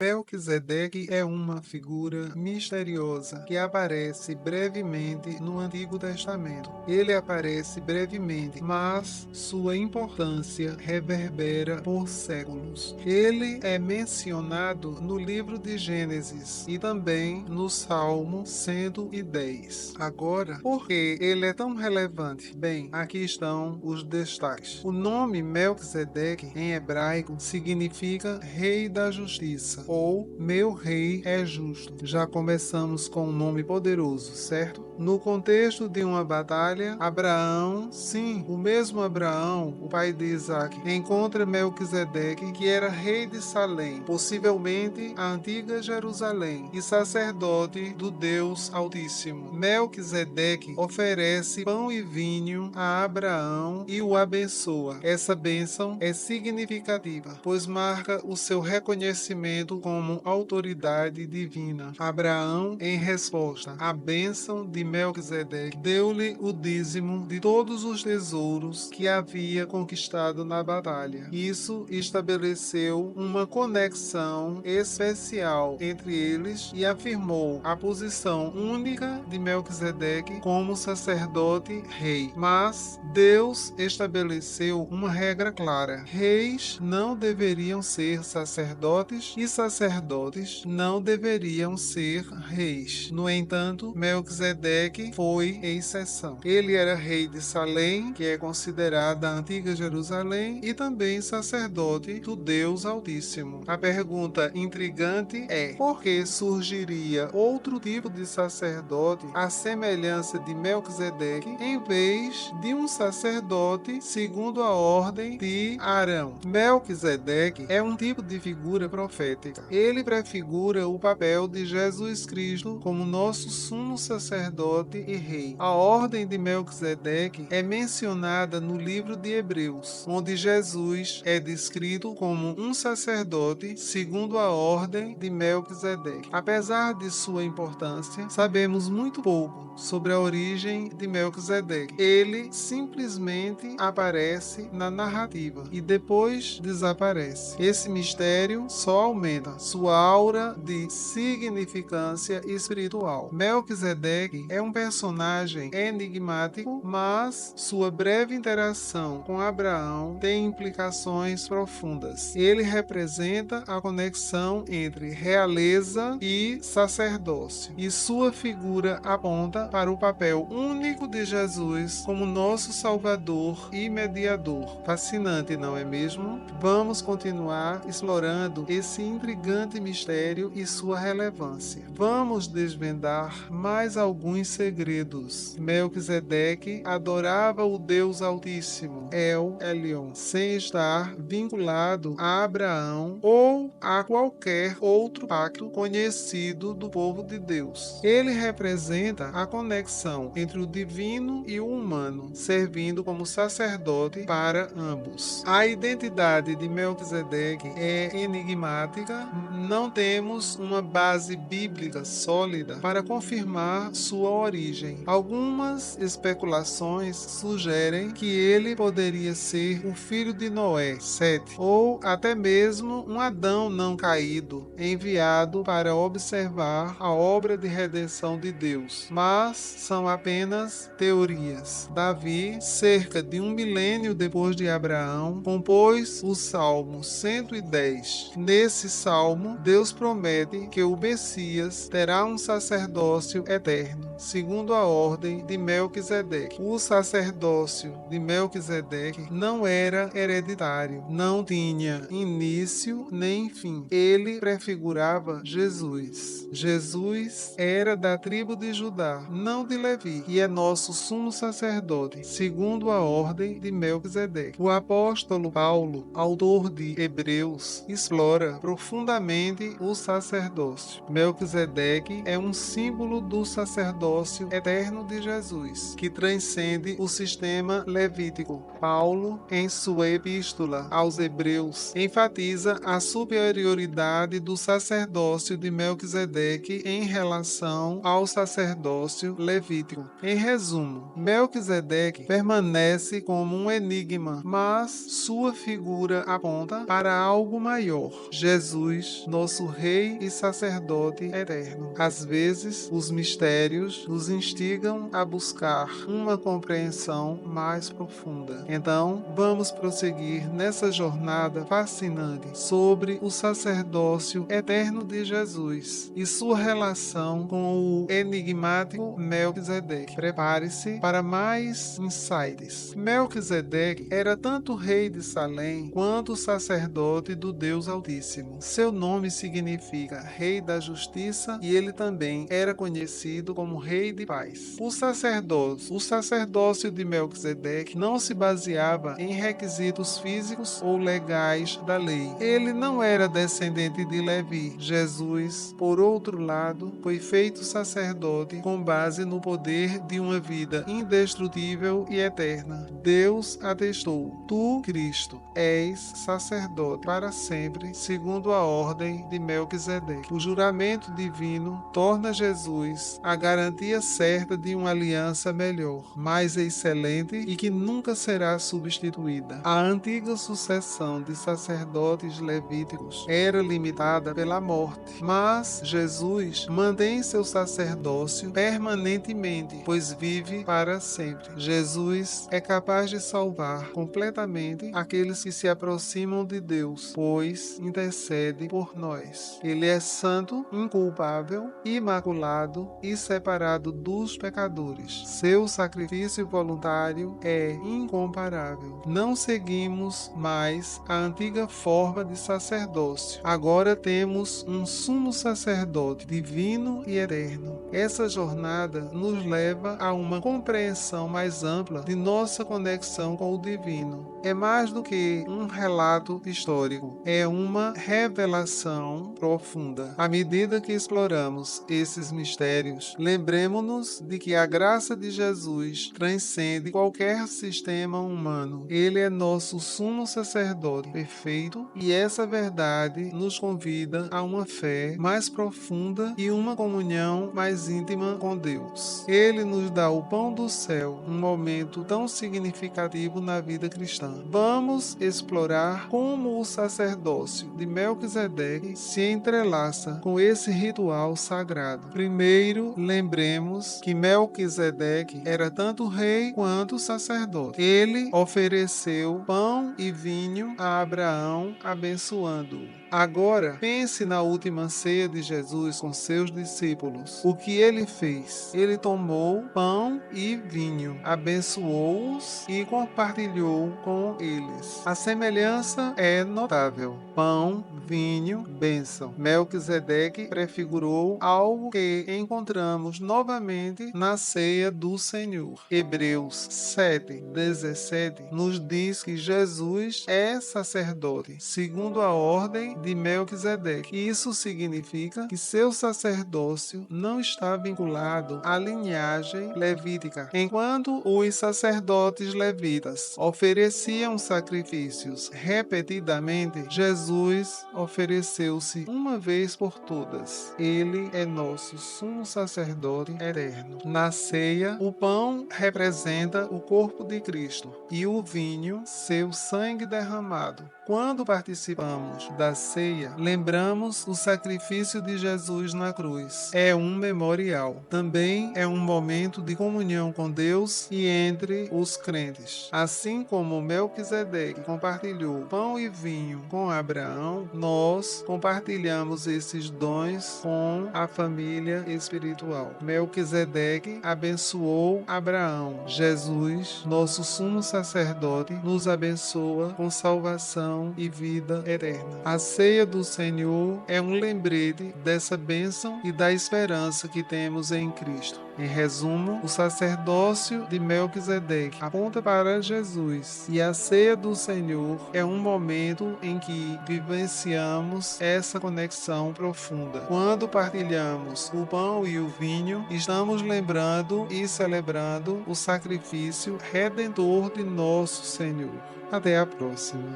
Melquisedeque é uma figura misteriosa que aparece brevemente no Antigo Testamento. Ele aparece brevemente, mas sua importância reverbera por séculos. Ele é mencionado no livro de Gênesis e também no Salmo 110. Agora, por que ele é tão relevante? Bem, aqui estão os destaques. O nome Melquisedeque em hebraico significa Rei da Justiça, ou Meu Rei é Justo. Já começamos com um nome poderoso, certo? No contexto de uma batalha, Abraão, sim, o mesmo Abraão, o pai de Isaac, encontra Melquisedeque, que era rei de Salém, possivelmente a antiga Jerusalém, e sacerdote do Deus Altíssimo. Melquisedeque oferece pão e vinho a Abraão e o abençoa. Essa bênção é significativa, pois marca o seu reconhecimento como autoridade divina. Abraão, em resposta à bênção de Melquisedeque, deu-lhe o dízimo de todos os tesouros que havia conquistado na batalha. Isso estabeleceu uma conexão especial entre eles e afirmou a posição única de Melquisedeque como sacerdote rei. Mas Deus estabeleceu uma regra clara: reis não deveriam ser sacerdotes e sacerdotes não deveriam ser reis. No entanto, Melquisedeque foi exceção. Ele era rei de Salém, que é considerada a antiga Jerusalém, e também sacerdote do Deus Altíssimo. A pergunta intrigante é: por que surgiria outro tipo de sacerdote à semelhança de Melquisedeque em vez de um sacerdote segundo a ordem de Arão? Melquisedeque é um tipo de figura profética. Ele prefigura o papel de Jesus Cristo como nosso sumo sacerdote e rei. A ordem de Melquisedeque é mencionada no livro de Hebreus, onde Jesus é descrito como um sacerdote segundo a ordem de Melquisedeque. Apesar de sua importância, sabemos muito pouco sobre a origem de Melquisedeque. Ele simplesmente aparece na narrativa e depois desaparece. Esse mistério só aumenta sua aura de significância espiritual. Melquisedeque é um personagem enigmático, mas sua breve interação com Abraão tem implicações profundas. Ele representa a conexão entre realeza e sacerdócio, e sua figura aponta para o papel único de Jesus como nosso Salvador e mediador. Fascinante, não é mesmo? Vamos continuar explorando esse intrigante mistério e sua relevância. Vamos desvendar mais alguns segredos. Melquisedeque adorava o Deus Altíssimo, El Elyon, sem estar vinculado a Abraão ou a qualquer outro pacto conhecido do povo de Deus. Ele representa a conexão entre o divino e o humano, servindo como sacerdote para ambos. A identidade de Melquisedeque é enigmática, não temos uma base bíblica sólida para confirmar sua origem. Algumas especulações sugerem que ele poderia ser o filho de Noé, Sete, ou até mesmo um Adão não caído, enviado para observar a obra de redenção de Deus. Mas são apenas teorias. Davi, cerca de 1 milênio depois de Abraão, compôs o Salmo 110. Nesse salmo, Deus promete que o Messias terá um sacerdócio eterno, segundo a ordem de Melquisedeque. O sacerdócio de Melquisedeque não era hereditário, não tinha início nem fim. Ele prefigurava Jesus. Jesus era da tribo de Judá, não de Levi, e é nosso sumo sacerdote, segundo a ordem de Melquisedeque. O apóstolo Paulo, autor de Hebreus, explora profundamente o sacerdócio. Melquisedeque é um símbolo do sacerdócio eterno de Jesus, que transcende o sistema levítico. Paulo, em sua epístola aos Hebreus, enfatiza a superioridade do sacerdócio de Melquisedeque em relação ao sacerdócio levítico. Em resumo, Melquisedeque permanece como um enigma, mas sua figura aponta para algo maior: Jesus, Jesus, nosso Rei e Sacerdote eterno. Às vezes, os mistérios nos instigam a buscar uma compreensão mais profunda. Então, vamos prosseguir nessa jornada fascinante sobre o sacerdócio eterno de Jesus e sua relação com o enigmático Melquisedeque. Prepare-se para mais insights. Melquisedeque era tanto rei de Salém quanto sacerdote do Deus Altíssimo. Seu nome significa Rei da Justiça e ele também era conhecido como Rei de Paz. O sacerdócio de Melquisedeque não se baseava em requisitos físicos ou legais da lei. Ele não era descendente de Levi. Jesus, por outro lado, foi feito sacerdote com base no poder de uma vida indestrutível e eterna. Deus atestou: Tu, Cristo, és sacerdote para sempre, segundo a ordem de Melquisedeque. O juramento divino torna Jesus a garantia certa de uma aliança melhor, mais excelente e que nunca será substituída. A antiga sucessão de sacerdotes levíticos era limitada pela morte, mas Jesus mantém seu sacerdócio permanentemente, pois vive para sempre. Jesus é capaz de salvar completamente aqueles que se aproximam de Deus, pois intercede por nós. Ele é santo, inculpável, imaculado e separado dos pecadores. Seu sacrifício voluntário é incomparável. Não seguimos mais a antiga forma de sacerdócio. Agora temos um sumo sacerdote divino e eterno. Essa jornada nos leva a uma compreensão mais ampla de nossa conexão com o divino. É mais do que um relato histórico, é uma revelação profunda. À medida que exploramos esses mistérios, lembremos-nos de que a graça de Jesus transcende qualquer sistema humano. Ele é nosso sumo sacerdote perfeito e essa verdade nos convida a uma fé mais profunda e uma comunhão mais íntima com Deus. Ele nos dá o pão do céu, um momento tão significativo na vida cristã. Vamos explorar como o sacerdócio de Melquisedeque se entrelaça com esse ritual sagrado. Primeiro, lembremos que Melquisedeque era tanto rei quanto sacerdote. Ele ofereceu pão e vinho a Abraão, abençoando-o. Agora, pense na última ceia de Jesus com seus discípulos. O que ele fez? Ele tomou pão e vinho, abençoou-os e compartilhou com eles. A semelhança é notável. Pão, vinho, bênção. Melquisedeque prefigurou algo que encontramos novamente na ceia do Senhor. Hebreus 7:17 nos diz que Jesus é sacerdote, segundo a ordem de Melquisedeque. Isso significa que seu sacerdócio não está vinculado à linhagem levítica. Enquanto os sacerdotes levitas ofereciam sacrifícios repetidamente, Jesus ofereceu-se uma vez por todas. Ele é nosso sumo sacerdote eterno. Na ceia, o pão representa o corpo de Cristo e o vinho, seu sangue derramado. Quando participamos da ceia, lembramos o sacrifício de Jesus na cruz. É um memorial. Também é um momento de comunhão com Deus e entre os crentes. Assim como Melquisedeque compartilhou pão e vinho com Abraão, nós compartilhamos esses dons com a família espiritual. Melquisedeque abençoou Abraão. Jesus, nosso sumo sacerdote, nos abençoa com salvação e vida eterna. A ceia do Senhor é um lembrete dessa bênção e da esperança que temos em Cristo. Em resumo, o sacerdócio de Melquisedeque aponta para Jesus e a ceia do Senhor é um momento em que vivenciamos essa conexão profunda. Quando partilhamos o pão e o vinho, estamos lembrando e celebrando o sacrifício redentor de nosso Senhor. Até a próxima.